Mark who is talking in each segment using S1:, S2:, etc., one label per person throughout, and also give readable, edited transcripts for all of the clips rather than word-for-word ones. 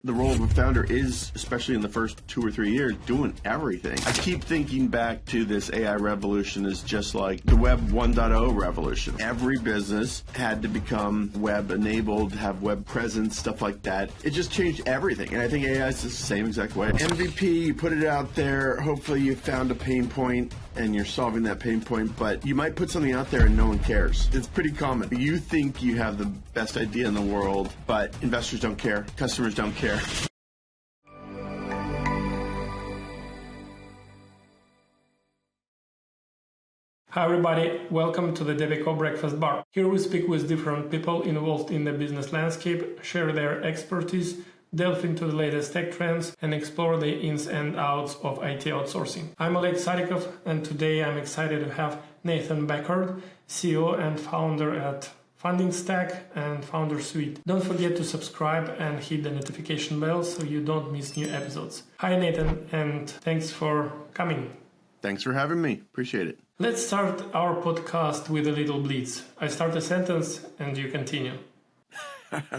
S1: The role of a founder is, especially in the first 2 or 3 years, doing everything. I keep thinking back to this AI revolution is just like the Web 1.0 revolution. Every business had to become web enabled, have web presence, stuff like that. It just changed everything. And I think AI is the same exact way. MVP, you put it out there. Hopefully you found a pain point and you're solving that pain point, but you might put something out there and no one cares. It's pretty common. You think you have the best idea in the world, but investors don't care. Customers don't care.
S2: Hi everybody, welcome to the Devico Breakfast Bar. Here we speak with different people involved in the business landscape, share their expertise, delve into the latest tech trends, and explore the ins and outs of IT outsourcing. I'm Oleg Sadikov, and today I'm excited to have Nathan Beckord, CEO and founder at FundingStack and Foundersuite. Don't forget to subscribe and hit the notification bell so you don't miss new episodes. Hi Nathan, and thanks for coming.
S1: Thanks for having me. Appreciate it.
S2: Let's start our podcast with a little blitz. I start a sentence and you continue.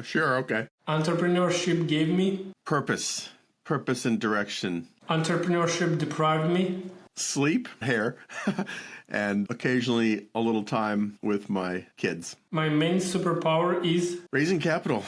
S1: Sure, okay.
S2: Entrepreneurship gave me
S1: Purpose and direction.
S2: Entrepreneurship deprived me
S1: Sleep, hair, and occasionally a little time with my kids.
S2: My main superpower is
S1: Raising capital.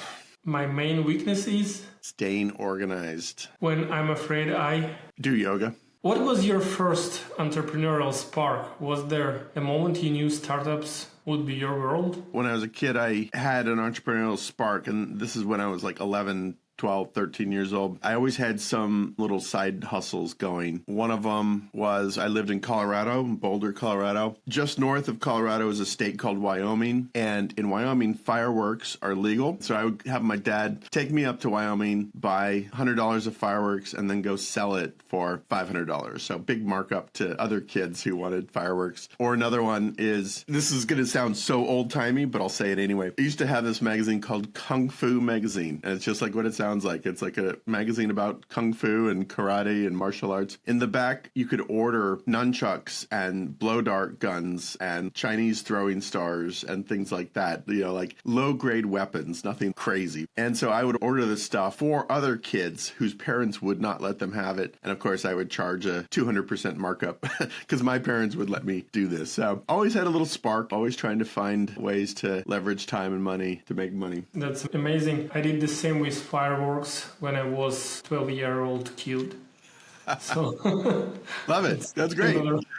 S2: My main weakness is
S1: Staying organized.
S2: when I'm afraid I...
S1: Do yoga.
S2: What was your first entrepreneurial spark? Was there a moment you knew startups would be your world?
S1: When I was a kid, I had an entrepreneurial spark, and this is when I was like 11, 12, 13 years old. I always had some little side hustles going. One of them was I lived in Colorado, Boulder, Colorado. Just north of Colorado is a state called Wyoming. And in Wyoming, fireworks are legal. So I would have my dad take me up to Wyoming, buy $100 of fireworks, and then go sell it for $500. So big markup to other kids who wanted fireworks. Or another one is, this is going to sound so old-timey, but I'll say it anyway. I used to have this magazine called Kung Fu Magazine. And it's just like what it sounds like. It's like a magazine about kung fu and karate and martial arts. In the back, you could order nunchucks and blow dart guns and Chinese throwing stars and things like that. You know, like low-grade weapons, nothing crazy. And so I would order this stuff for other kids whose parents would not let them have it. And of course, I would charge a 200% markup because my parents would let me do this. So always had a little spark, always trying to find ways to leverage time and money to make money.
S2: That's amazing. I did the same with fireworks when I was 12-year-old kid. So
S1: love it. That's great.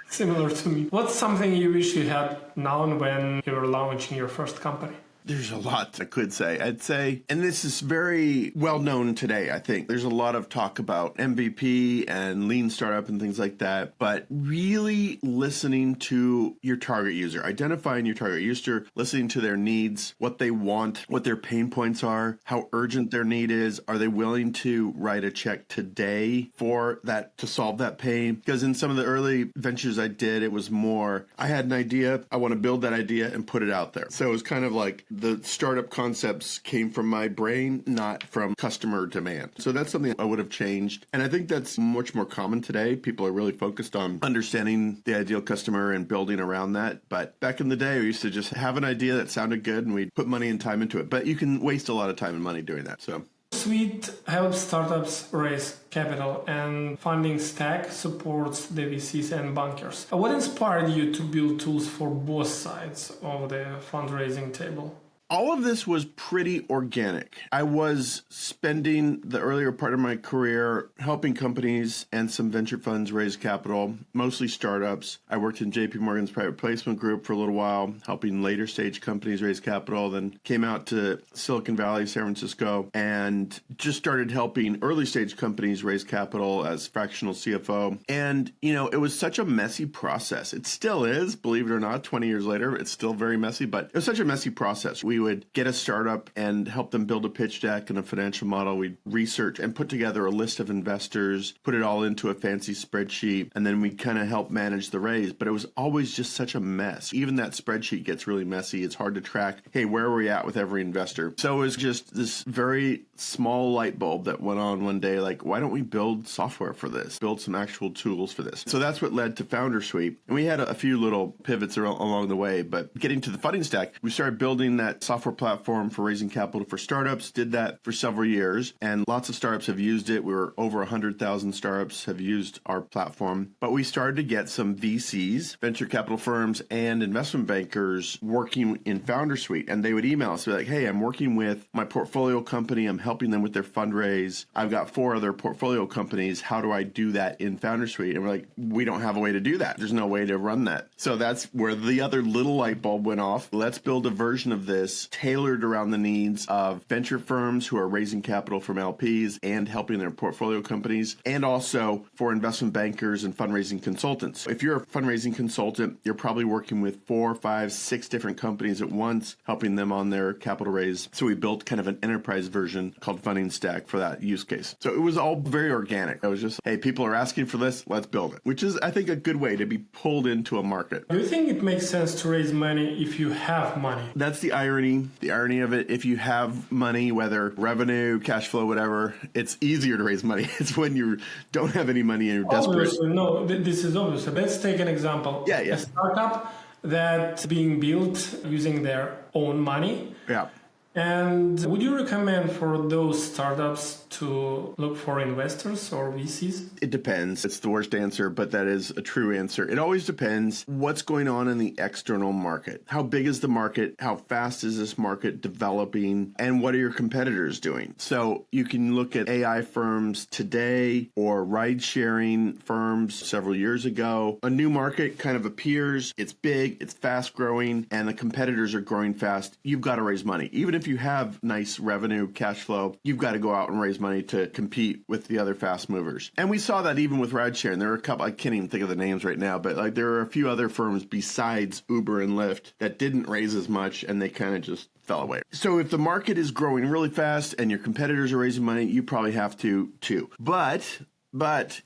S2: Similar to me. What's something you wish you had known when you were launching your first company?
S1: There's a lot I could say. I'd say, and this is very well known today, I think. There's a lot of talk about MVP and lean startup and things like that, but really listening to your target user, identifying your target user, listening to their needs, what they want, what their pain points are, how urgent their need is. Are they willing to write a check today for that, to solve that pain? Because in some of the early ventures I did, it was more, I had an idea, I want to build that idea and put it out there. So it was kind of like, the startup concepts came from my brain, not from customer demand. So that's something I would have changed. And I think that's much more common today. People are really focused on understanding the ideal customer and building around that. But back in the day, we used to just have an idea that sounded good and we'd put money and time into it. But you can waste a lot of time and money doing that. So
S2: Suite helps startups raise capital, and FundingStack supports the VCs and bankers. What inspired you to build tools for both sides of the fundraising table?
S1: All of this was pretty organic. I was spending the earlier part of my career helping companies and some venture funds raise capital, mostly startups. I worked in JP Morgan's private placement group for a little while, helping later stage companies raise capital, then came out to Silicon Valley, San Francisco, and just started helping early stage companies raise capital as fractional CFO. And, you know, it was such a messy process. It still is, believe it or not, 20 years later, it's still very messy, but it was such a messy process. We would get a startup and help them build a pitch deck and a financial model. We'd research and put together a list of investors, put it all into a fancy spreadsheet, and then we'd kind of help manage the raise. But it was always just such a mess. Even that spreadsheet gets really messy. It's hard to track, hey, where are we at with every investor? So it was just this very small light bulb that went on one day, like, why don't we build software for this? Build some actual tools for this. So that's what led to Foundersuite. And we had a few little pivots along the way, but getting to the funding stack, we started building that software platform for raising capital for startups. Did that for several years, and lots of startups have used it. We were over 100,000 startups have used our platform. But we started to get some VCs, venture capital firms, and investment bankers working in FounderSuite. And they would email us, be like, hey, I'm working with my portfolio company. I'm helping them with their fundraise. I've got 4 other portfolio companies. How do I do that in FounderSuite? And we're like, we don't have a way to do that. There's no way to run that. So that's where the other little light bulb went off. Let's build a version of this tailored around the needs of venture firms who are raising capital from LPs and helping their portfolio companies, and also for investment bankers and fundraising consultants. If you're a fundraising consultant, you're probably working with 4, 5, 6 different companies at once, helping them on their capital raise. So we built kind of an enterprise version called FundingStack for that use case. So it was all very organic. It was just, hey, people are asking for this, let's build it, which is, I think, a good way to be pulled into a market.
S2: Do you think it makes sense to raise money if you have money?
S1: That's the irony. The irony of it, if you have money, whether revenue, cash flow, whatever, it's easier to raise money. It's when you don't have any money and you're desperate.
S2: Obviously, no, this is obvious. Let's take an example.
S1: Yeah.
S2: A startup that's being built using their own money.
S1: Yeah.
S2: And would you recommend for those startups to look for investors or VCs?
S1: It depends. It's the worst answer, but that is a true answer. It always depends what's going on in the external market. How big is the market? How fast is this market developing? And what are your competitors doing? So you can look at AI firms today or ride-sharing firms several years ago. A new market kind of appears. It's big, it's fast-growing, and the competitors are growing fast. You've got to raise money. Even if you have nice revenue, cash flow, you've got to go out and raise money to compete with the other fast movers. And we saw that even with ride sharing. There were a couple, I can't even think of the names right now, but like there are a few other firms besides Uber and Lyft that didn't raise as much and they kind of just fell away. So if the market is growing really fast and your competitors are raising money, you probably have to too. But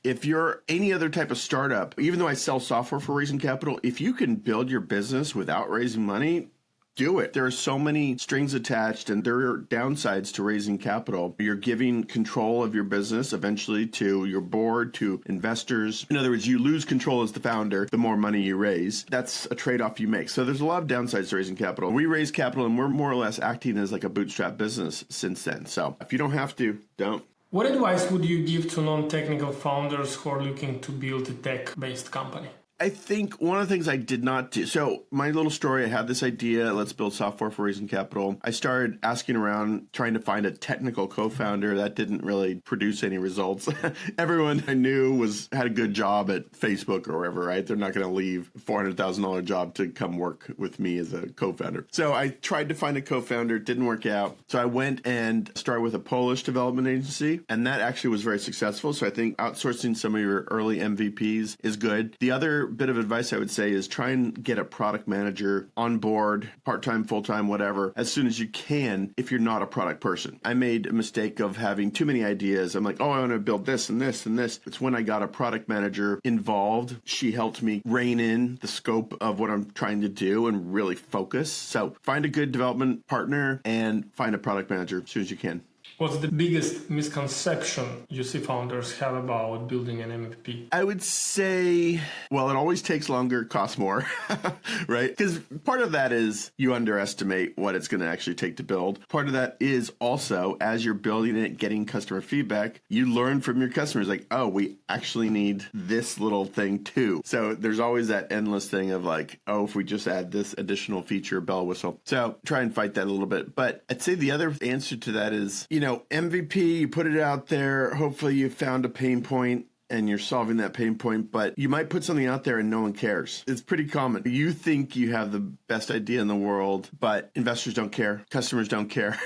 S1: if you're any other type of startup, even though I sell software for raising capital, if you can build your business without raising money, do it. There are so many strings attached and there are downsides to raising capital. You're giving control of your business eventually to your board, to investors. In other words, you lose control as the founder the more money you raise. That's a trade-off you make. So there's a lot of downsides to raising capital. We raise capital and we're more or less acting as like a bootstrap business since then. So if you don't have to, don't.
S2: What advice would you give to non-technical founders who are looking to build a tech-based company?
S1: I think one of the things I did not do, so my little story, I had this idea, let's build software for raising capital. I started asking around, trying to find a technical co-founder. That didn't really produce any results. Everyone I knew had a good job at Facebook or wherever, right? They're not going to leave a $400,000 job to come work with me as a co-founder. So I tried to find a co-founder, it didn't work out. So I went and started with a Polish development agency, and that actually was very successful. So I think outsourcing some of your early MVPs is good. The other bit of advice I would say is try and get a product manager on board, part-time, full-time, whatever, as soon as you can if you're not a product person. I made a mistake of having too many ideas. I'm like, oh, I want to build this and this and this. It's when I got a product manager involved. She helped me rein in the scope of what I'm trying to do and really focus. So find a good development partner and find a product manager as soon as you can.
S2: What's the biggest misconception you see founders have about building an MVP?
S1: I would say, well, it always takes longer, costs more, right? Because part of that is you underestimate what it's going to actually take to build. Part of that is also, as you're building it, getting customer feedback, you learn from your customers like, oh, we actually need this little thing too. So there's always that endless thing of like, oh, if we just add this additional feature, bell whistle. So try and fight that a little bit. But I'd say the other answer to that is, MVP, you put it out there. Hopefully you found a pain point and you're solving that pain point, but you might put something out there and no one cares. It's pretty common. You think you have the best idea in the world, but investors don't care. Customers don't care.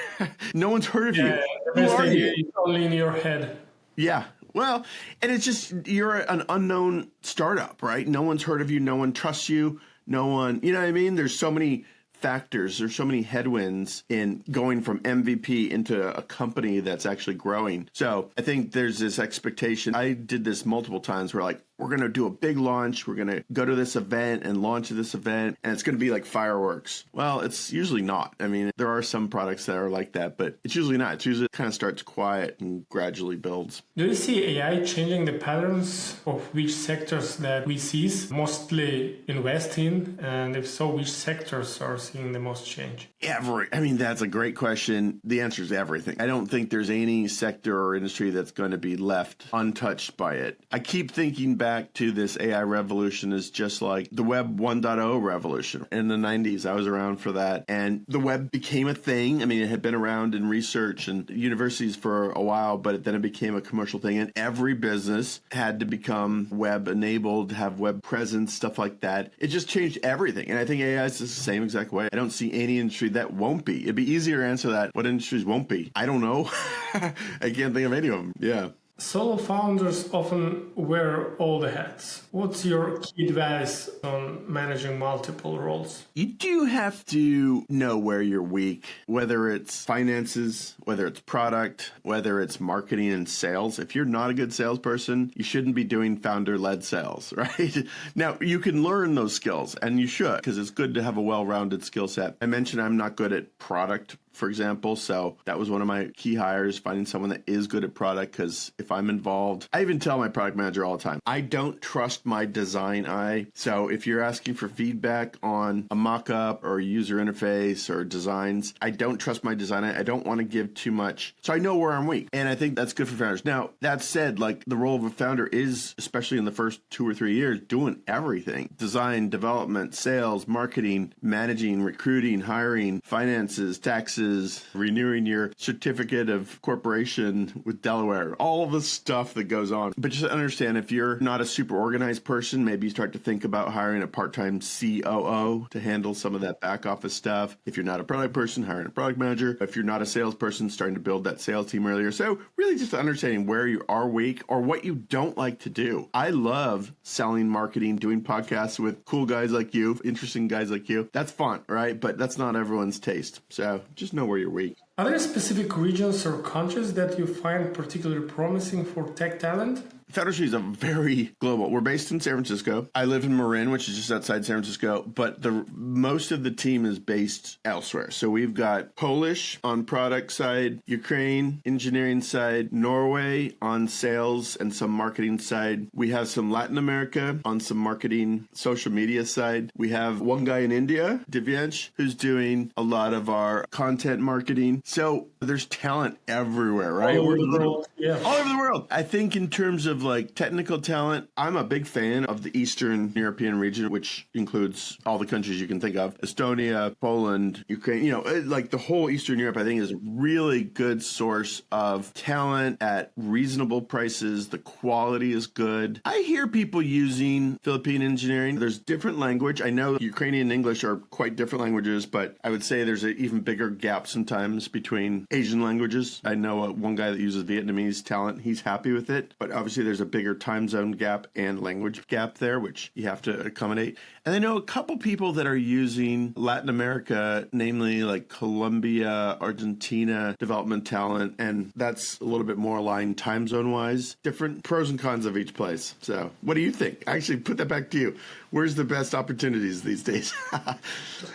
S1: No one's heard of you.
S2: The best idea is only in your head.
S1: Yeah. Well, and it's just, you're an unknown startup, right? No one's heard of you. No one trusts you. No one, you know what I mean? There's so many factors, there's so many headwinds in going from MVP into a company that's actually growing. So I think there's this expectation. I did this multiple times where like, we're going to do a big launch. We're going to go to this event and launch this event, and it's going to be like fireworks. Well, it's usually not. I mean, there are some products that are like that, but it's usually not. It's usually kind of starts quiet and gradually builds.
S2: Do you see AI changing the patterns of which sectors that we see mostly invest in? And if so, which sectors are seeing the most change?
S1: That's a great question. The answer is everything. I don't think there's any sector or industry that's going to be left untouched by it. I keep thinking back to this AI revolution is just like the Web 1.0 revolution. In the 90s, I was around for that. And the web became a thing. I mean, it had been around in research and universities for a while, but then it became a commercial thing. And every business had to become web enabled, have web presence, stuff like that. It just changed everything. And I think AI is the same exact way. I don't see any industry that won't be. It'd be easier to answer that. What industries won't be? I don't know. I can't think of any of them. Yeah.
S2: Solo founders often wear all the hats. What's your key advice on managing multiple roles?
S1: You do have to know where you're weak, whether it's finances, whether it's product, whether it's marketing and sales. If you're not a good salesperson, you shouldn't be doing founder-led sales, right? Now, you can learn those skills, and you should, because it's good to have a well-rounded skill set. I mentioned I'm not good at product, for example. So that was one of my key hires, finding someone that is good at product, because if I'm involved, I even tell my product manager all the time, I don't trust my design eye. So if you're asking for feedback on a mock-up or user interface or designs, I don't trust my design eye. I don't want to give too much. So I know where I'm weak. And I think that's good for founders. Now, that said, like the role of a founder is, especially in the first 2 or 3 years, doing everything. Design, development, sales, marketing, managing, recruiting, hiring, finances, taxes, renewing your certificate of corporation with Delaware, all the stuff that goes on. But just understand, if you're not a super organized person, maybe you start to think about hiring a part-time COO to handle some of that back office stuff. If you're not a product person, hiring a product manager. If you're not a salesperson, starting to build that sales team earlier. So really just understanding where you are weak or what you don't like to do. I love selling, marketing, doing podcasts with cool guys like you, interesting guys like you. That's fun, right? But that's not everyone's taste. So just know where you're weak.
S2: Are there specific regions or countries that you find particularly promising for tech talent?
S1: FounderSuite is a very global. We're based in San Francisco. I live in Marin, which is just outside San Francisco, but most of the team is based elsewhere. So we've got Polish on product side, Ukraine engineering side, Norway on sales and some marketing side. We have some Latin America on some marketing, social media side. We have one guy in India, Divyansh, who's doing a lot of our content marketing. So there's talent everywhere, right?
S2: All over the world. Yeah.
S1: All over the world. I think in terms of like technical talent, I'm a big fan of the Eastern European region, which includes all the countries you can think of. Estonia, Poland, Ukraine, like the whole Eastern Europe, I think is a really good source of talent at reasonable prices. The quality is good. I hear people using Philippine engineering. There's different language. I know Ukrainian and English are quite different languages, but I would say there's an even bigger gap sometimes between Asian languages. I know one guy that uses Vietnamese talent. He's happy with it, but obviously there's a bigger time zone gap and language gap there, which you have to accommodate. And I know a couple people that are using Latin America, namely like Colombia, Argentina development talent, and that's a little bit more aligned time zone wise. Different pros and cons of each place. So what do you think? Actually, put that back to you. Where's the best opportunities these days?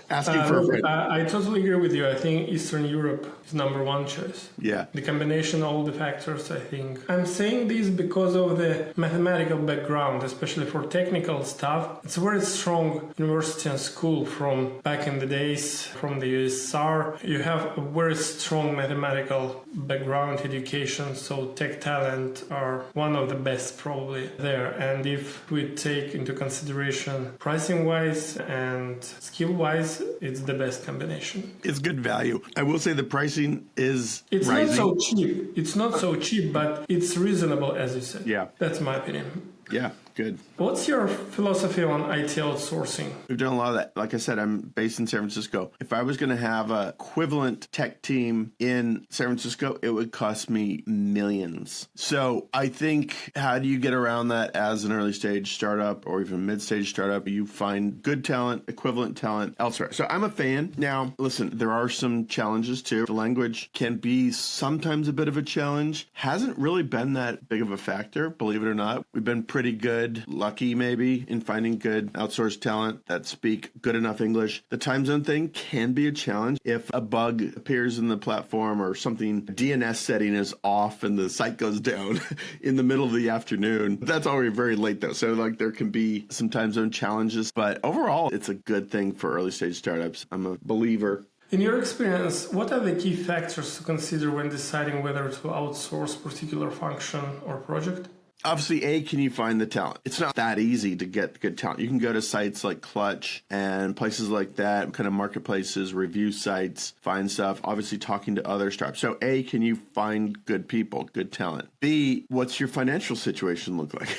S1: Asking for a friend.
S2: I totally agree with you. I think Eastern Europe is number one choice.
S1: Yeah.
S2: The combination of all the factors, I think. I'm saying this because of the mathematical background, especially for technical stuff. It's a very strong university and school from back in the days, from the USSR. You have a very strong mathematical background education, so tech talent are one of the best probably there. And if we take into consideration pricing-wise and skill-wise, it's the best combination.
S1: It's good value. I will say the pricing is
S2: It's
S1: rising.
S2: not so cheap. It's not so cheap, but it's reasonable, as you said.
S1: Yeah.
S2: That's my opinion.
S1: Yeah, good.
S2: What's your philosophy on IT outsourcing?
S1: We've done a lot of that. Like I said, I'm based in San Francisco. If I was going to have an equivalent tech team in San Francisco, it would cost me millions. So I think, how do you get around that as an early stage startup or even mid-stage startup? You find good talent, equivalent talent elsewhere. So I'm a fan. Now, listen, there are some challenges too. The language can be sometimes a bit of a challenge. Hasn't really been that big of a factor, believe it or not. We've been pretty pretty good, lucky maybe, in finding good outsourced talent that speak good enough English. The time zone thing can be a challenge. If a bug appears in the platform or something, DNS setting is off and the site goes down in the middle of the afternoon, that's already very late though. So like there can be some time zone challenges, but overall it's a good thing for early stage startups. I'm a believer.
S2: In your experience, what are the key factors to consider when deciding whether to outsource a particular function or project?
S1: Obviously, can you find the talent? It's not that easy to get good talent. You can go to sites like Clutch and places like that, kind of marketplaces, review sites, find stuff, obviously talking to other startups. So can you find good people, good talent? B, what's your financial situation look like?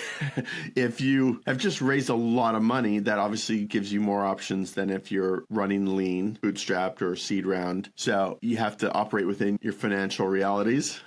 S1: If you have just raised a lot of money, that obviously gives you more options than if you're running lean, bootstrapped, or seed round. So you have to operate within your financial realities.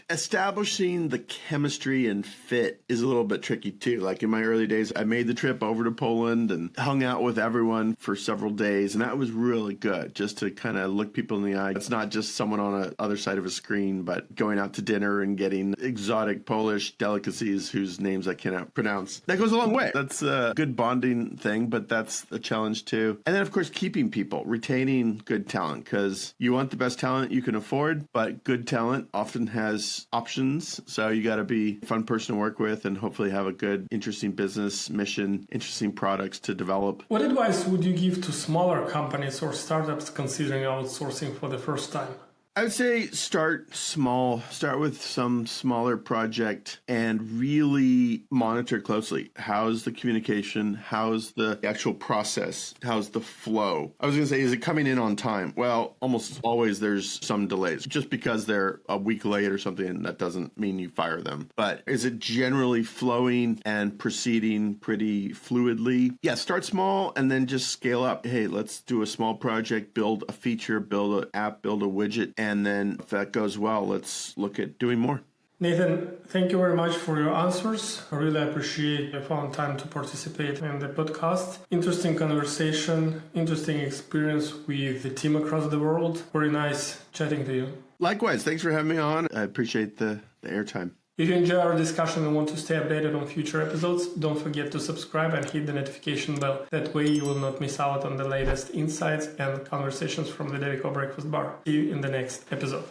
S1: Establishing the chemistry and fit is a little bit tricky too. Like in my early days, I made the trip over to Poland and hung out with everyone for several days. And that was really good just to kind of look people in the eye. It's not just someone on the other side of a screen, but going out to dinner and getting exotic Polish delicacies whose names I cannot pronounce. That goes a long way. That's a good bonding thing, but that's a challenge too. And then of course, keeping people, retaining good talent, because you want the best talent you can afford, but good talent often has options. So you got to be a fun person to work with and hopefully have a good, interesting business mission, interesting products to develop.
S2: What advice would you give to smaller companies or startups considering outsourcing for the first time?
S1: I would say start small, start with some smaller project and really monitor closely. How's the communication? How's the actual process? How's the flow? I was going to say, is it coming in on time? Well, almost always there's some delays. Just because they're a week late or something, that doesn't mean you fire them. But is it generally flowing and proceeding pretty fluidly? Yeah, start small and then just scale up. Hey, let's do a small project, build a feature, build an app, build a widget. And then if that goes well, let's look at doing more.
S2: Nathan, thank you very much for your answers. I really appreciate you found time to participate in the podcast. Interesting conversation, interesting experience with the team across the world. Very nice chatting to you.
S1: Likewise, thanks for having me on. I appreciate the airtime.
S2: If you enjoy our discussion and want to stay updated on future episodes, don't forget to subscribe and hit the notification bell. That way you will not miss out on the latest insights and conversations from the Devico Breakfast Bar. See you in the next episode.